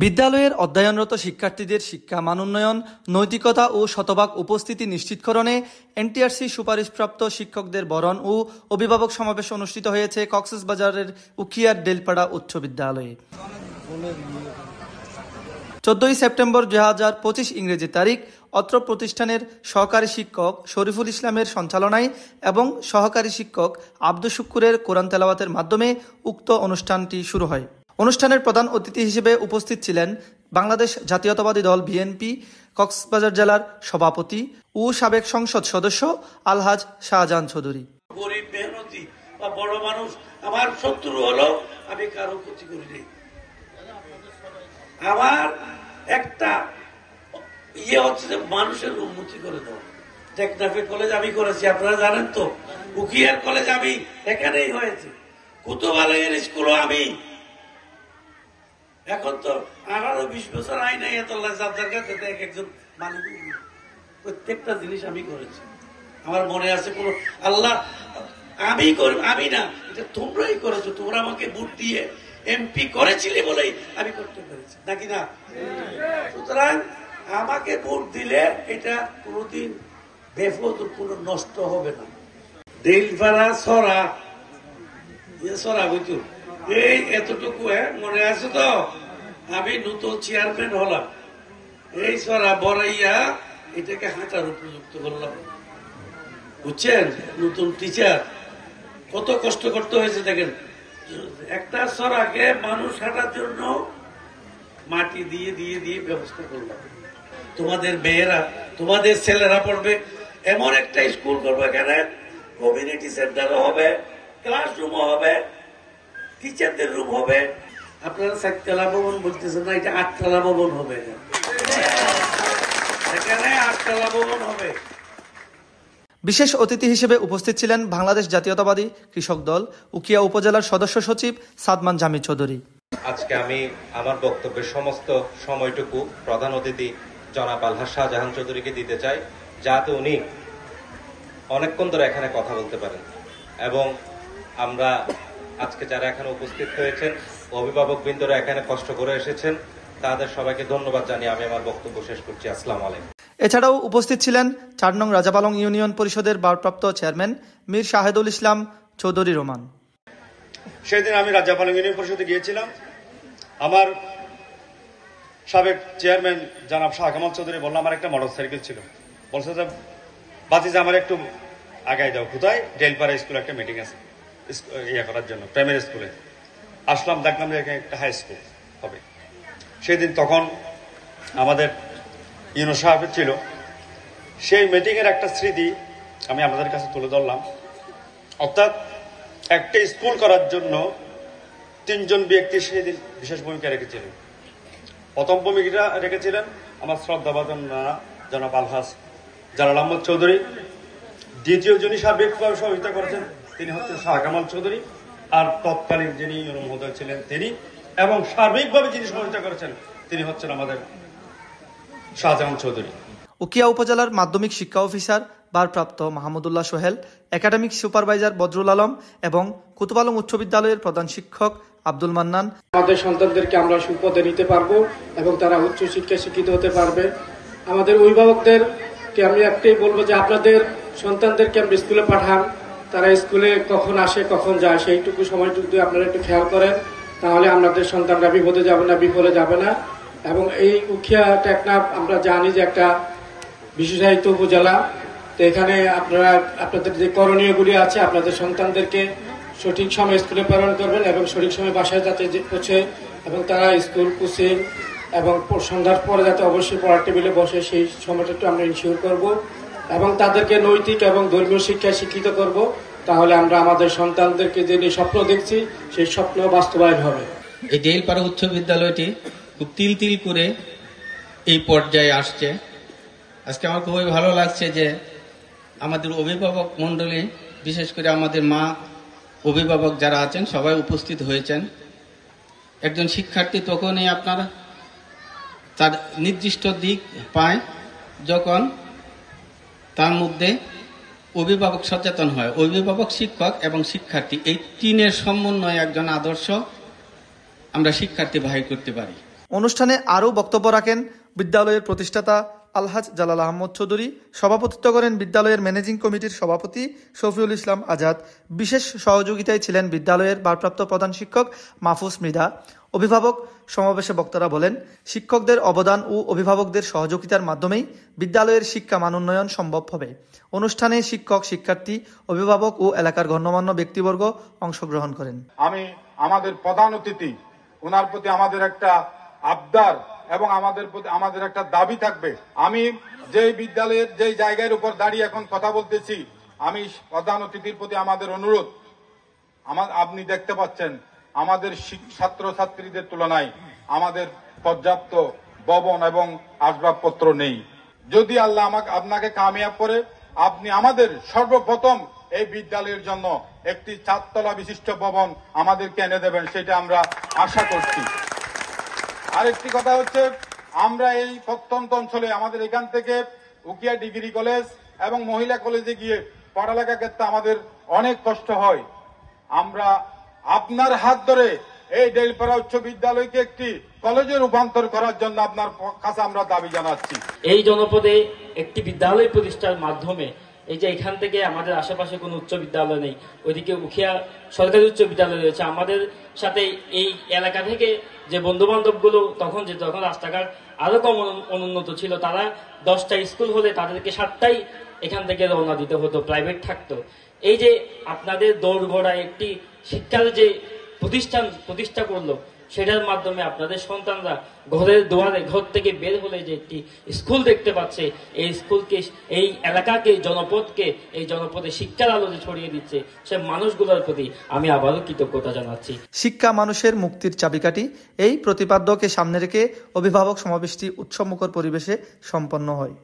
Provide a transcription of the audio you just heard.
বিদ্যালয়ের অধ্যয়নরত শিক্ষার্থীদের শিক্ষা মান উন্নয়ন, নৈতিকতা ও শতভাগ উপস্থিতি নিশ্চিতকরণে এনটিআরসি সুপারিশপ্রাপ্ত শিক্ষকদের বরণ ও অভিভাবক সমাবেশ অনুষ্ঠিত হয়েছে কক্সবাজারের উখিয়ার ডেলপাড়া উচ্চ বিদ্যালয়ে। 14 সেপ্টেম্বর 2025 ইংরেজি তারিখ অত্র প্রতিষ্ঠানের সহকারী শিক্ষক শরীফুল ইসলামের সঞ্চালনায় এবং সহকারী শিক্ষক আব্দুল শুক্কুরের কোরআন তেলাওয়াতের মাধ্যমে উক্ত অনুষ্ঠানটি শুরু হয়। অনুষ্ঠানের প্রধান অতিথি হিসেবে উপস্থিত ছিলেন বাংলাদেশ জাতীয়তাবাদী দল বিএনপি কক্সবাজার জেলার সভাপতি ও সাবেক সংসদ সদস্য আলহাজ শাহজাহান চৌধুরী। গরিব মেহনতি বা বড় মানুষ আমার শত্রু হলো, আমি কারো ক্ষতি করি নাই। আমার একটা হচ্ছে যে মানুষের উন্নতি করে দেওয়া। টেকনাফে কলেজ আমি করেছি, আপনারা জানেন তো। উখিয়ার কলেজ আমি এখানেই হয়েছে। কুতুবালয়ের স্কুলও আমি। এখন তো 18-20 বছর আই নাই এতল্লাহ যার কাছে একজন মালিক, প্রত্যেকটা জিনিস আমি করেছি। আমার মনে আছে কোন আল্লাহ আমি না, এটা তোমরাই করেছো। তোমরা আমাকে ভোট দিয়ে এমপি করেছিলে বলেই আমি করতে পেরেছি, নাকি না? সুতরাং আমাকে ভোট দিলে এটা কোনোদিন বেফত কোনো নষ্ট হবে না। দেলপাড়া সরা বুঝুন, এই এতটুকু মনে আছে তো? আমি নতুন চেয়ারম্যান হলাম, এই সরা বড়াইয়া এটাকে হাঁটার উপযুক্ত করলাম, বুঝছেন? নতুন টিচার কত কষ্ট করতে হয়েছে দেখেন। একটা সরাকে মানুষ হাঁটার জন্য মাটি দিয়ে দিয়ে দিয়ে ব্যবস্থা করলাম। তোমাদের মেয়েরা, তোমাদের ছেলেরা পড়বে এমন একটা স্কুল করবো, এখানে কমিউনিটি সেন্টারও হবে, ক্লাসরুমও হবে, টিচারদের রুম হবে। আপনারা 4তলা ভবন বলতেছেন না, এটা 8তলা ভবন হবে। এখানে 8তলা ভবন হবে। বিশেষ অতিথি হিসেবে উপস্থিত ছিলেন বাংলাদেশ জাতীয়তাবাদী কৃষক দল উখিয়া উপজেলার সদস্য সচিব সাদমান জামি চৌধুরী। আজকে আমি আমার বক্তব্যের সমস্ত সময়টুকু প্রধান অতিথি জনাব আলহাজ শাহজাহান চৌধুরীকে দিতে চাই, যাতে উনি অনেকক্ষণ ধরে এখানে কথা বলতে পারেন। এবং আমরা আজকে যারা এখানে উপস্থিত হয়েছেন, অভিভাবকবৃন্দরা এখানে কষ্ট করে এসেছেন, তাদের সবাইকে ধন্যবাদ জানিয়ে আমি আমার বক্তব্য শেষ করছি। আসসালামু আলাইকুম। এছাড়াও উপস্থিত ছিলেন 4 নং রাজাপালং ইউনিয়ন পরিষদের ভারপ্রাপ্ত চেয়ারম্যান মীর শাহেদুল ইসলাম চৌধুরী রোমান। সেদিন আমি রাজাপালং ইউনিয়ন পরিষদে গিয়েছিলাম। আমার সাবেক চেয়ারম্যান জনাব শাহ কামাল চৌধুরী বললাম, আমার একটা মোটর সাইকেল ছিল, বলছে যে বাতিজা আমার একটু আগাই দাও। কোথায়? ডেলপাড়া স্কুলে একটা মিটিং আছে করার জন্য, প্রাইমারি স্কুলে। আসলাম, দেখলাম যে এখানে একটা হাই স্কুল হবে। সেদিন তখন আমাদের ইউনো সাহেব ছিল। সেই মিটিংয়ের একটা স্মৃতি আমি আমাদের কাছে তুলে ধরলাম। অর্থাৎ একটা স্কুল করার জন্য 3 জন ব্যক্তি সেদিন বিশেষ ভূমিকা রেখেছিলেন। প্রথম ভূমিকা রেখেছিলেন আমার শ্রদ্ধাভাজন জনাব আলহাজ জালাল আহমদ চৌধুরী। দ্বিতীয় যিনি সার্বিকভাবে সহযোগিতা করেছেন তিনি হচ্ছেন শাহ কামাল চৌধুরী, আর তৎকালীন যিনি মহোদয় ছিলেন তিনি, এবং সার্বিকভাবে যিনি সহযোগিতা করেছেন তিনি হচ্ছেন আমাদের শাহজাহান চৌধুরী। উখিয়া উপজেলার মাধ্যমিক শিক্ষা অফিসার ভারপ্রাপ্ত মাহমুদুল্লাহ সোহেল, একাডেমিক সুপারভাইজার বদরুল আলম এবং কুতুবালং উচ্চ বিদ্যালয়ের প্রধান শিক্ষক আব্দুল মান্নান। আমাদের সন্তানদেরকে আমরা সুপথে নিতে পারবো এবং তারা উচ্চ শিক্ষায় শিক্ষিত হতে পারবে। আমাদের অভিভাবকদেরকে আমি একটাই বলবো যে আপনাদের সন্তানদেরকে আমরা স্কুলে পাঠান, তারা স্কুলে কখন আসে কখন যায় সেইটুকু সময়টুকু আপনারা একটু খেয়াল করেন, তাহলে আপনাদের সন্তানরা বিপদে যাবে না, বিফলে যাবে না। এবং এই উখিয়া টেকনাফ আমরা জানি যে একটা বিশেষায়িত উপজেলা, তো এখানে আপনারা আপনাদের যে করণীয়গুলি আছে আপনাদের সন্তানদেরকে সঠিক সময় স্কুলে প্রেরণ করবেন এবং সঠিক সময় বাসায় যাতে পৌঁছে, এবং তারা স্কুল কোচিং এবং সন্ধ্যার পরে যাতে অবশ্যই পড়ার টেবিলে বসে সেই সময়টা একটু আমরা ইনশিওর করব এবং তাদেরকে নৈতিক এবং ধর্মীয় শিক্ষায় শিক্ষিত করব। তাহলে আমরা আমাদের সন্তানদেরকে যে স্বপ্ন দেখছি সেই স্বপ্ন বাস্তবায়ন হবে। এই ডেলপাড়া উচ্চ বিদ্যালয়টি খুব তিল করে এই পর্যায়ে আসছে। আজকে আমার খুবই ভালো লাগছে যে আমাদের অভিভাবক মণ্ডলী, বিশেষ করে আমাদের মা অভিভাবক যারা আছেন সবাই উপস্থিত হয়েছেন। একজন শিক্ষার্থী তখনই আপনার তার নির্দিষ্ট দিক পায় যখন তার মধ্যে অভিভাবক সচেতন হয়। অভিভাবক, শিক্ষক এবং শিক্ষার্থী এই 3-এর সমন্বয়ে একজন আদর্শ আমরা শিক্ষার্থী বাহির করতে পারি। অনুষ্ঠানে আরও বক্তব্য রাখেন বিদ্যালয়ের প্রতিষ্ঠাতা আলহাজ জালাল আহমদ চৌধুরী, সভাপতিত্ব করেন বিদ্যালয়ের ম্যানেজিং কমিটির সভাপতি শফিউল ইসলাম আজাদ। বিশেষ সহযোগিতায় ছিলেন বিদ্যালয়ের ভারপ্রাপ্ত প্রধান শিক্ষক মাহফুজ মৃধা। অভিভাবক সমাবেশে বক্তারা বলেন, শিক্ষকদের অবদান ও অভিভাবকদের সহযোগিতার মাধ্যমেই বিদ্যালয়ের শিক্ষা মান উন্নয়ন সম্ভব হবে। অনুষ্ঠানে শিক্ষক, শিক্ষার্থী, অভিভাবক ও এলাকার গণ্যমান্য ব্যক্তিবর্গ অংশগ্রহণ করেন। আমি আমাদের প্রধান অতিথি, ওনার প্রতি আমাদের একটা আবদার এবং আমাদের একটা দাবি থাকবে। আমি যেই বিদ্যালয়ের যেই জায়গার উপর দাঁড়িয়ে এখন কথা বলতেছি, আমি প্রধান অতিথির প্রতি আমাদের অনুরোধ, আপনি দেখতে পাচ্ছেন আমাদের ছাত্র ছাত্রীদের তুলনায় আমাদের পর্যাপ্ত ভবন এবং আসবাবপত্র নেই। যদি আল্লাহ আপনাকে কামিয়াব করে, আপনি আমাদের সর্বপ্রথম এই বিদ্যালয়ের জন্য একটি 4 তলা বিশিষ্ট ভবন আমাদেরকে এনে দেবেন, সেটা আমরা আশা করছি। আরেকটি কথা হচ্ছে, আমরা এই প্রত্যন্ত অঞ্চলে আমাদের এখান থেকে উকিয়া ডিগ্রি কলেজ এবং মহিলা কলেজে গিয়ে পড়ালেখা করতে আমাদের অনেক কষ্ট হয়। আমরা আপনার হাত ধরে এই ডেলপাড়া উচ্চ বিদ্যালয়কে একটি কলেজে রূপান্তর করার জন্য আপনার কাছে আমরা দাবি জানাচ্ছি। এই জনপদে একটি বিদ্যালয় প্রতিষ্ঠার মাধ্যমে এই যে এখান থেকে আমাদের আশেপাশে কোনো উচ্চ বিদ্যালয় নেই, ওইদিকে উখিয়া সরকারি উচ্চ বিদ্যালয় রয়েছে। আমাদের সাথে এই এলাকা থেকে যে বন্ধু বান্ধবগুলো তখন রাস্তাঘাট আরো কম অনুন্নত ছিল, তারা 10টা স্কুল হলে তাদেরকে 7টাই এখান থেকে রওনা দিতে হতো, প্রাইভেট থাকতো। এই যে আপনাদের দৌড়গোড়ায় একটি শিক্ষার যে প্রতিষ্ঠা করলো, সেটার মাধ্যমে আপনাদের সন্তানরা ঘরের দুয়ারে, ঘর থেকে বের হলে যে একটি স্কুল দেখতে পাচ্ছে, এই স্কুলকে, এই এলাকাকে, জনপদকে, এই জনপদে শিক্ষার আলো যে ছড়িয়ে দিচ্ছে, সে মানুষগুলোর প্রতি আমি আবারও কৃতজ্ঞতা জানাচ্ছি। শিক্ষা মানুষের মুক্তির চাবিকাঠি, এই প্রতিপাদ্যকে সামনে রেখে অভিভাবক সমাবেশটি উৎসবমুখর পরিবেশে সম্পন্ন হয়।